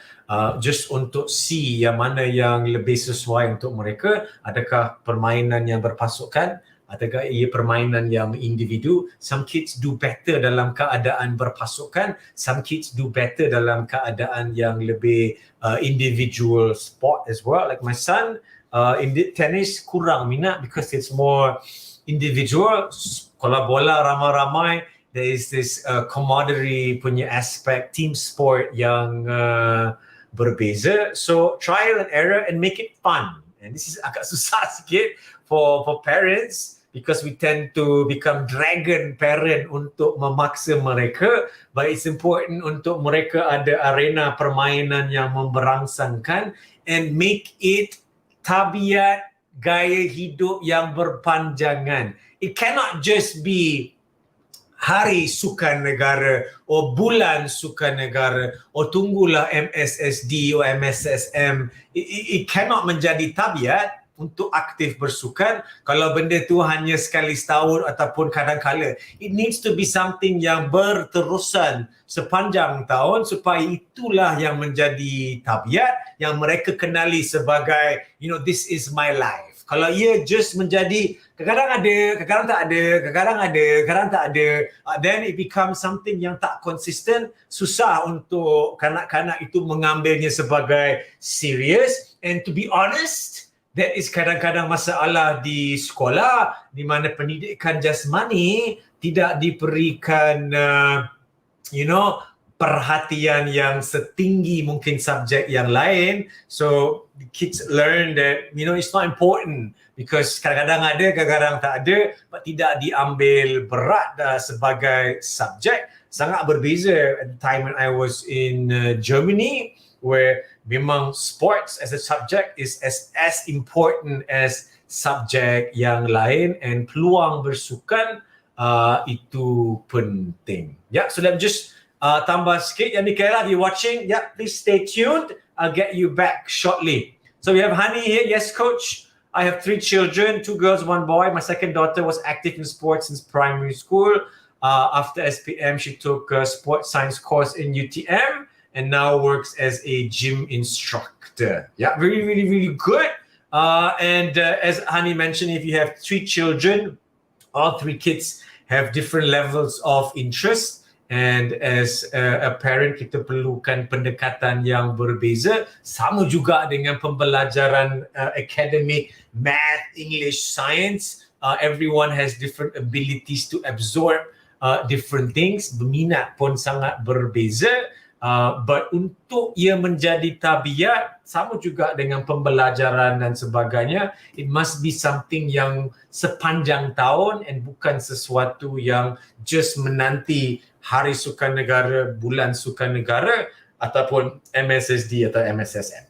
just untuk see yang mana yang lebih sesuai untuk mereka. Adakah permainan yang berpasukan, adakah ia permainan yang individu. Some kids do better dalam keadaan berpasukan, some kids do better dalam keadaan yang lebih individual sport as well. Like my son, in the tennis kurang minat because it's more individual. Kalau bola ramai-ramai, there is this camaraderie punya aspect, team sport yang berbeza. So trial and error and make it fun. And this is agak susah sikit for parents because we tend to become dragon parent untuk memaksa mereka. But it's important untuk mereka ada arena permainan yang memberangsangkan and make it tabiat gaya hidup yang berpanjangan. It cannot just be Hari Sukan Negara or Bulan Sukan Negara or tunggulah MSSD or MSSM. It cannot menjadi tabiat untuk aktif bersukan kalau benda tu hanya sekali setahun ataupun kadang-kala. It needs to be something yang berterusan sepanjang tahun supaya itulah yang menjadi tabiat yang mereka kenali sebagai, this is my life. Kalau ia just menjadi kadang-kadang ada, kadang-kadang tak ada, kadang-kadang tak ada, then it becomes something yang tak konsisten, susah untuk kanak-kanak itu mengambilnya sebagai serius. And to be honest, that is kadang-kadang masalah di sekolah di mana pendidikan jasmani tidak diberikan perhatian yang setinggi mungkin subjek yang lain. So the kids learn that it's not important because kadang-kadang ada, kadang-kadang tak ada, but tidak diambil berat sebagai subjek. Sangat berbeza at the time when I was in Germany, where memang sports as a subject is as important as subjek yang lain, and peluang bersukan itu penting. Yeah, so let me just tambah sikit. Ya, Mikaela, if you're watching, please stay tuned. I'll get you back shortly. So we have Hani here. Yes, coach. I have 3 children, 2 girls, 1 boy. My second daughter was active in sports since primary school. After SPM, she took a sports science course in UTM and now works as a gym instructor. Yeah, really, really, really good. And as Hani mentioned, if you have 3 children, all 3 kids have different levels of interest. And as a parent, kita perlukan pendekatan yang berbeza. Sama juga dengan pembelajaran academic, math, English, science. Everyone has different abilities to absorb different things. Berminat pun sangat berbeza. But untuk ia menjadi tabiat, sama juga dengan pembelajaran dan sebagainya, it must be something yang sepanjang tahun and bukan sesuatu yang just menanti Hari Sukan Negara, Bulan Sukan Negara ataupun MSSD atau MSSM.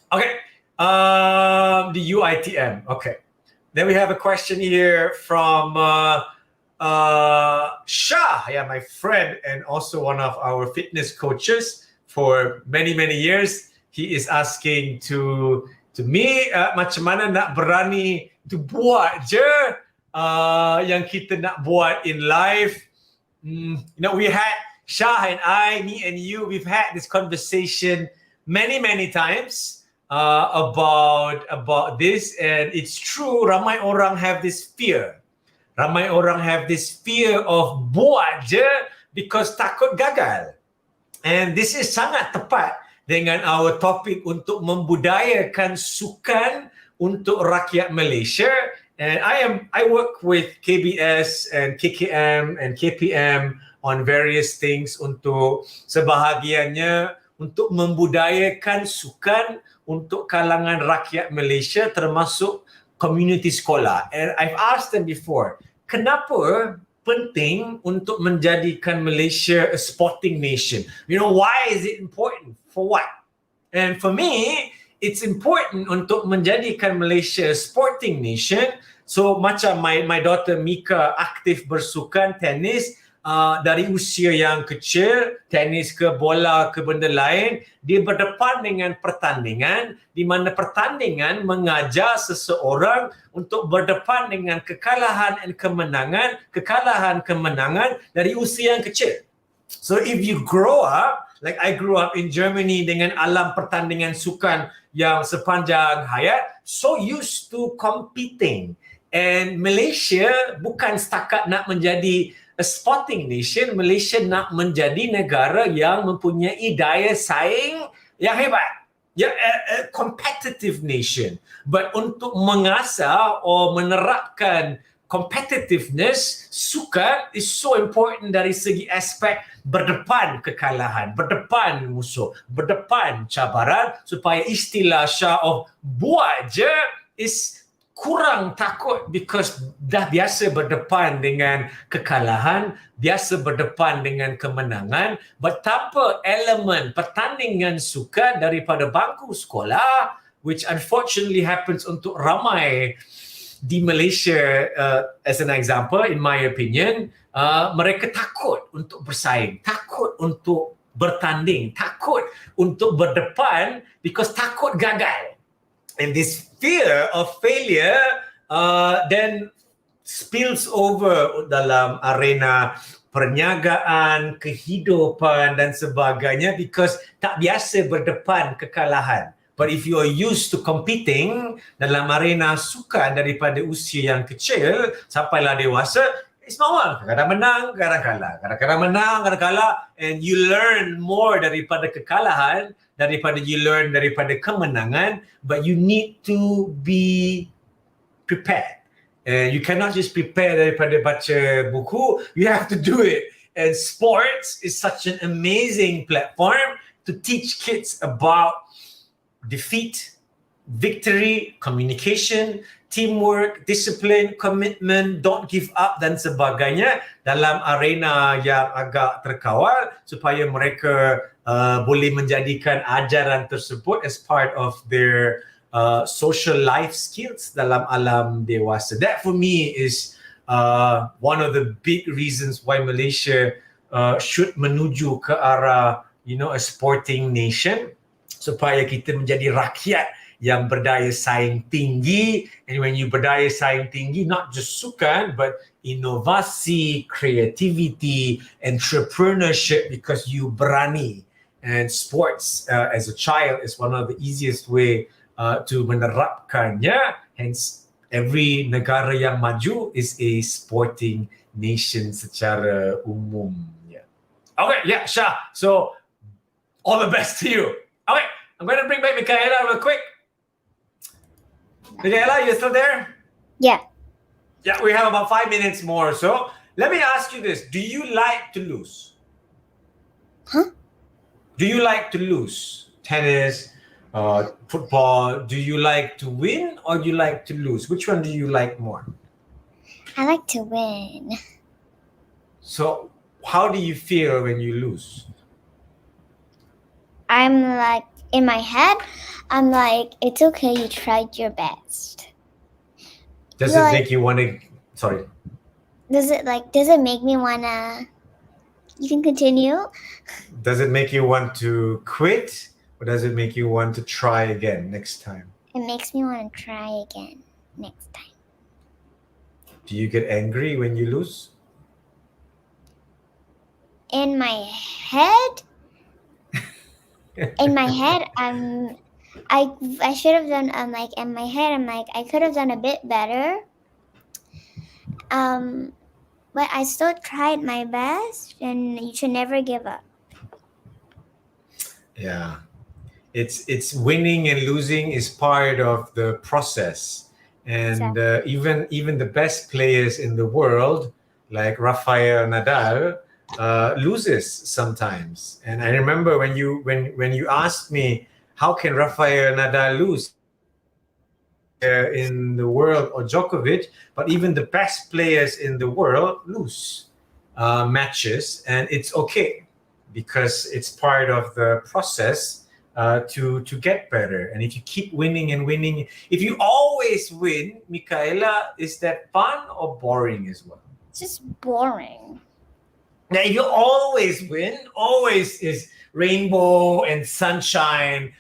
Okay, the UITM. Okay, then we have a question here from Shah, my friend and also one of our fitness coaches for many years. He is asking to me, macam mana nak berani to buat je yang kita nak buat in life. We had Shah and I, me and you, we've had this conversation many times about this, and it's true. Ramai orang have this fear. Ramai orang have this fear of buat je because takut gagal. And this is sangat tepat dengan our topik untuk membudayakan sukan untuk rakyat Malaysia. And I work with KBS and KKM and KPM on various things untuk sebahagiannya untuk membudayakan sukan untuk kalangan rakyat Malaysia termasuk community sekolah. And I've asked them before, kenapa penting untuk menjadikan Malaysia a sporting nation? Why is it important? For what? And for me, it's important untuk menjadikan Malaysia a sporting nation. So macam my daughter Mika aktif bersukan tenis dari usia yang kecil, tenis ke bola ke benda lain, dia berdepan dengan pertandingan di mana pertandingan mengajar seseorang untuk berdepan dengan kekalahan dan kemenangan dari usia yang kecil. So if you grow up, like I grew up in Germany dengan alam pertandingan sukan yang sepanjang hayat, so used to competing. And Malaysia bukan setakat nak menjadi a sporting nation, Malaysia nak menjadi negara yang mempunyai daya saing yang hebat. Ya, a competitive nation. But untuk mengasah atau menerapkan competitiveness, sukan is so important dari segi aspek berdepan kekalahan, berdepan musuh, berdepan cabaran, supaya istilah Shah of buat je is kurang takut because dah biasa berdepan dengan kekalahan, biasa berdepan dengan kemenangan, but tanpa elemen pertandingan sukan daripada bangku sekolah, which unfortunately happens untuk ramai di Malaysia, as an example, in my opinion, mereka takut untuk bersaing, takut untuk bertanding, takut untuk berdepan because takut gagal. And this fear of failure then spills over dalam arena perniagaan, kehidupan dan sebagainya because tak biasa berdepan kekalahan. But if you are used to competing dalam arena sukan daripada usia yang kecil sampailah dewasa, it's normal. Kadang menang, kadang kalah. Kadang-kadang menang, kadang kalah. And you learn more daripada kekalahan daripada you learn daripada kemenangan. But you need to be prepared. And you cannot just prepare daripada baca buku. You have to do it. And sports is such an amazing platform to teach kids about defeat, victory, communication, teamwork, discipline, commitment, don't give up dan sebagainya dalam arena yang agak terkawal supaya mereka boleh menjadikan ajaran tersebut as part of their social life skills dalam alam dewasa. That for me is one of the big reasons why Malaysia should menuju ke arah, a sporting nation, supaya kita menjadi rakyat yang berdaya saing tinggi. And when you berdaya saing tinggi, not just sukan, but inovasi, creativity, entrepreneurship, because you berani. And sports as a child is one of the easiest way to menerapkannya. Hence, every negara yang maju is a sporting nation secara umum. Yeah. Okay, yeah, Shah. So, all the best to you. Okay, I'm going to bring back Michaela real quick. Michaela, you still there? Yeah. Yeah, we have about 5 minutes more. So let me ask you this. Do you like to lose? Huh? Do you like to lose? Tennis, football. Do you like to win or do you like to lose? Which one do you like more? I like to win. So how do you feel when you lose? I'm like, in my head, I'm like, it's okay, you tried your best. Does it make you want to, sorry. Does it make me want to, you can continue? Does it make you want to quit or does it make you want to try again next time? It makes me want to try again next time. Do you get angry when you lose? In my head, I should have done, in my head, I'm like, I could have done a bit better. But I still tried my best, and you should never give up. Yeah. It's winning and losing is part of the process. And even the best players in the world, like Rafael Nadal, loses sometimes. And I remember when you asked me, how can Rafael Nadal lose in the world, or Djokovic, but even the best players in the world lose matches, and it's okay because it's part of the process to get better. And if you keep winning and winning, if you always win, Michaela, is that fun or boring as well? It's just boring. Now, if you always win, always is rainbow and sunshine,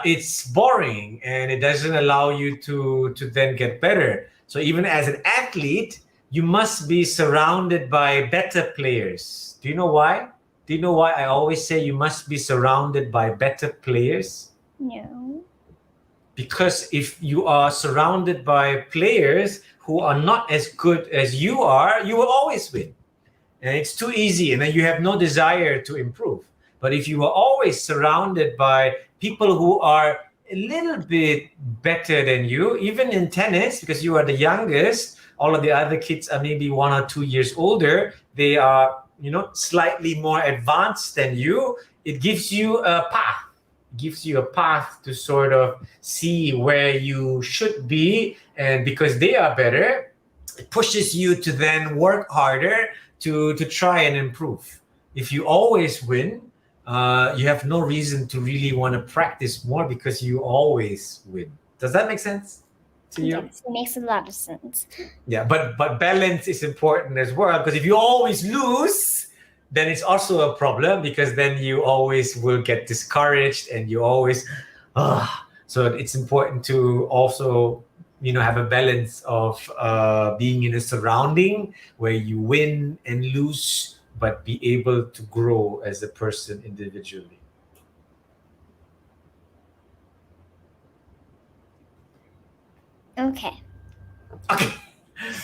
it's boring and it doesn't allow you to then get better. So even as an athlete, you must be surrounded by better players. Do you know why? Do you know why I always say you must be surrounded by better players? No. Because if you are surrounded by players who are not as good as you are, you will always win. And it's too easy, and then you have no desire to improve. But if you are always surrounded by people who are a little bit better than you, even in tennis, because you are the youngest, all of the other kids are maybe 1 or 2 years older, they are, slightly more advanced than you, it gives you a path. Gives you a path to sort of see where you should be, and because they are better, it pushes you to then work harder to try and improve. If you always win, you have no reason to really want to practice more because you always win. Does that make sense to you? Yes, it makes a lot of sense. Yeah, but balance is important as well, because if you always lose, then it's also a problem, because then you always will get discouraged and you always so it's important to also have a balance of being in a surrounding where you win and lose but be able to grow as a person individually. Okay.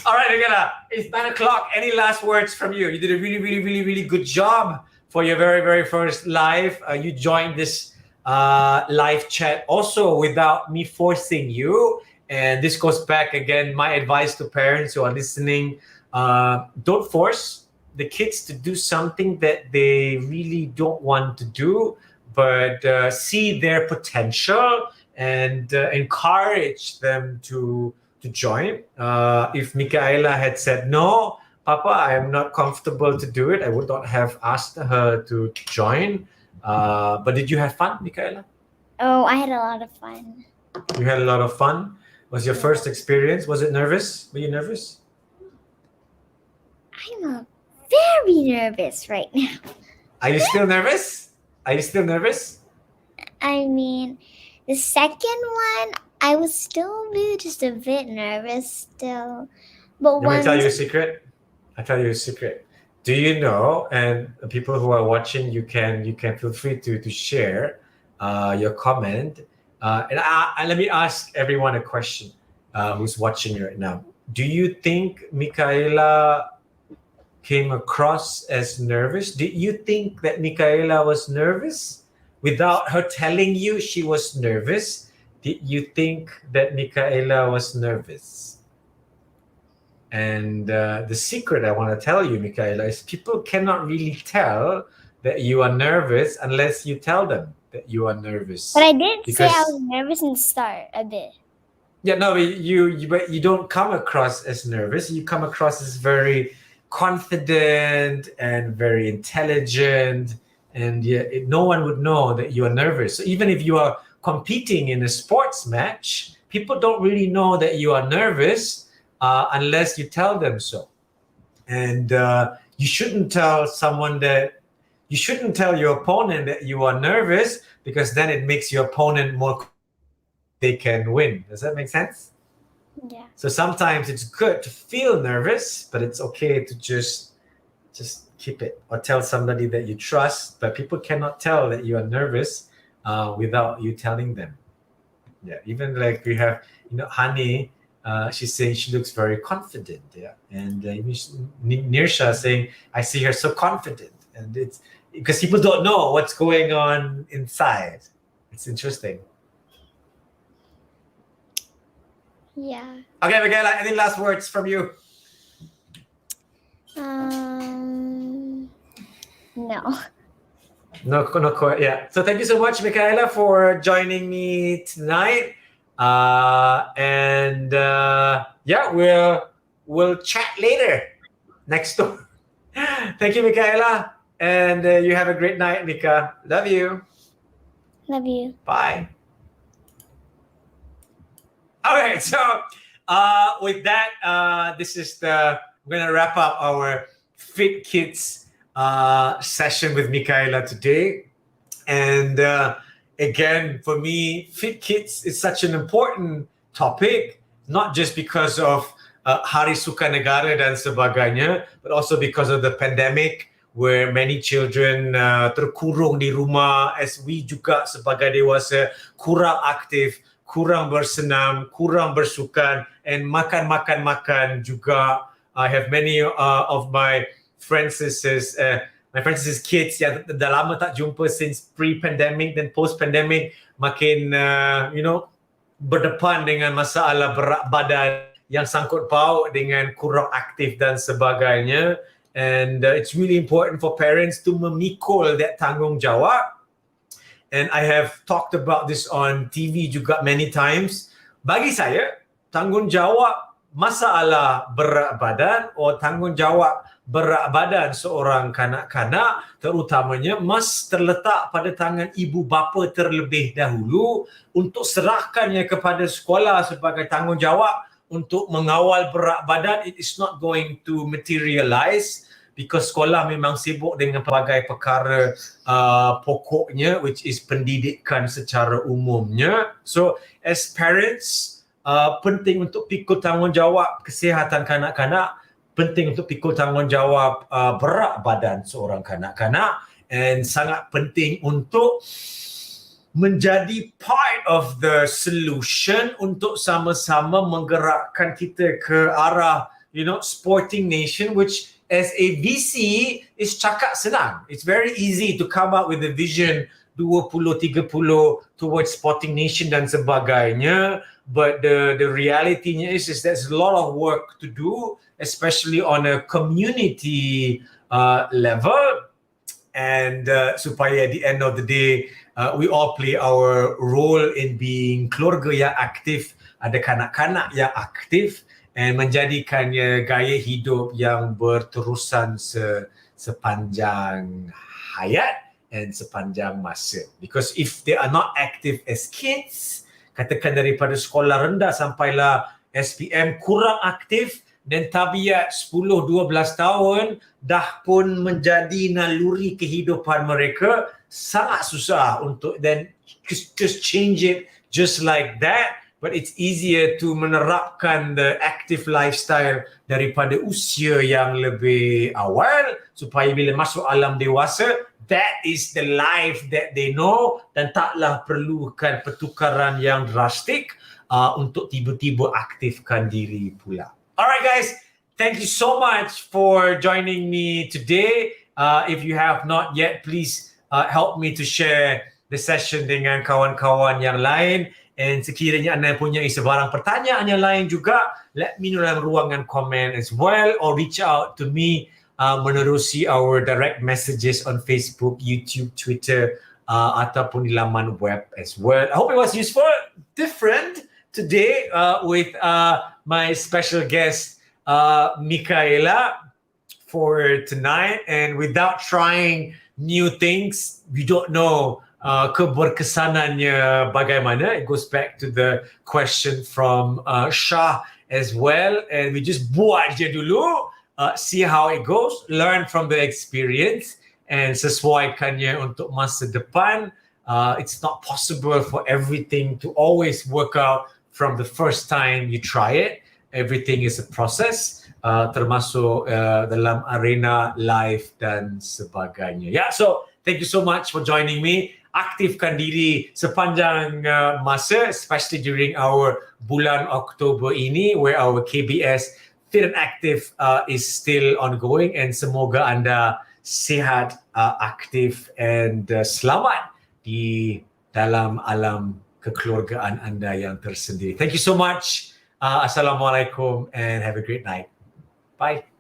All right, Agala, it's 9:00. Any last words from you? You did a really, really, really, really good job for your very, very first live. You joined this live chat also without me forcing you. And this goes back again, my advice to parents who are listening, don't force the kids to do something that they really don't want to do, but see their potential and encourage them to join. If Michaela had said, no, Papa, I am not comfortable to do it, I would not have asked her to join. But did you have fun, Michaela? Oh, I had a lot of fun. You had a lot of fun? Was your first experience? Was it nervous? Were you nervous? I'm very nervous right now. Are you still nervous? Are you still nervous? I mean, the second one, I was still just a bit nervous still. But Let me tell you a secret. I'll tell you a secret. Do you know, and people who are watching, you can feel free to share your comment. And let me ask everyone a question who's watching right now. Do you think Michaela came across as nervous? Did you think that Michaela was nervous? Without her telling you she was nervous, did you think that Michaela was nervous? And the secret I want to tell you, Michaela, is people cannot really tell that you are nervous unless you tell them that you are nervous. But I did say I was nervous in the start a bit. Yeah, no, but you don't come across as nervous. You come across as very confident and very intelligent, and no one would know that you are nervous. So even if you are competing in a sports match, people don't really know that you are nervous unless you tell them so. And you shouldn't tell your opponent that you are nervous, because then it makes your opponent more they can win. Does that make sense? Yeah. So sometimes it's good to feel nervous, but it's okay to just keep it, or tell somebody that you trust. But people cannot tell that you are nervous without you telling them. Yeah, even like we have, Hani, she's saying she looks very confident. Yeah, and Nirsha saying, I see her so confident, and it's because people don't know what's going on inside. It's interesting. Yeah. Okay, Michaela, any last words from you? No. No, yeah. So thank you so much, Michaela, for joining me tonight. We'll chat later next door. Thank you, Michaela, and you have a great night, Mika. Love you. Love you. Bye. All right, so with that, we're gonna wrap up our Fit Kids session with Michaela today. And again, for me, Fit Kids is such an important topic, not just because of Hari Suka Negara dan sebagainya, but also because of the pandemic. where many children terkurung di rumah, as we juga sebagai dewasa kurang aktif, kurang bersenam, kurang bersukan, and makan juga. I have many of my friends' kids yang dah lama tak jumpa since pre-pandemic dan post-pandemic, makin berdepan dengan masalah berat badan yang sangkut paut dengan kurang aktif dan sebagainya. And it's really important for parents to memikul that tanggungjawab. And I have talked about this on TV juga many times. Bagi saya, tanggungjawab masalah berat badan atau tanggungjawab berat badan seorang kanak-kanak terutamanya must terletak pada tangan ibu bapa terlebih dahulu untuk serahkannya kepada sekolah sebagai tanggungjawab untuk mengawal berat badan. It is not going to materialize because sekolah memang sibuk dengan pelbagai perkara pokoknya, which is pendidikan secara umumnya. So as parents, penting untuk pikul tanggungjawab kesihatan kanak-kanak, penting untuk pikul tanggungjawab berat badan seorang kanak-kanak, and sangat penting untuk menjadi part of the solution untuk sama-sama menggerakkan kita ke arah sporting nation, which as a VC is cakap senang. It's very easy to come up with a vision 20-30 towards sporting nation dan sebagainya, but the reality-nya is there's a lot of work to do, especially on a community level, and supaya at the end of the day we all play our role in being keluarga yang aktif, ada kanak-kanak yang aktif, and menjadikannya gaya hidup yang berterusan sepanjang hayat and sepanjang masa. Because if they are not active as kids, katakan daripada sekolah rendah sampailah SPM kurang aktif, dan tabiat 10-12 tahun dah pun menjadi naluri kehidupan mereka, sangat susah untuk then just change it just like that. But it's easier to menerapkan the active lifestyle daripada usia yang lebih awal, supaya bila masuk alam dewasa, that is the life that they know, dan taklah perlukan pertukaran yang drastik untuk tiba-tiba aktifkan diri pula. Alright guys, thank you so much for joining me today. If you have not yet, please help me to share the session dengan kawan-kawan yang lain. And sekiranya anda punya sebarang pertanyaan yang lain juga, let me know dalam ruangan komen as well, or reach out to me menerusi our direct messages on Facebook, YouTube, Twitter, ataupun di laman web as well. I hope it was useful, different today with my special guest Mika for tonight. And without trying new things, we don't know keberkesanannya bagaimana. It goes back to the question from Shah as well, and we just buat je dulu, see how it goes, learn from the experience, and sesuaikannya untuk masa depan. It's not possible for everything to always work out from the first time you try it. Everything is a process, termasuk dalam arena life dan sebagainya. Yeah, so thank you so much for joining me. Aktifkan diri sepanjang masa, especially during our bulan Oktober ini, where our KBS Fit and Active is still ongoing, and semoga anda sihat, aktif, and selamat di dalam alam kekeluargaan anda yang tersendiri. Thank you so much. Assalamualaikum and have a great night. Bye.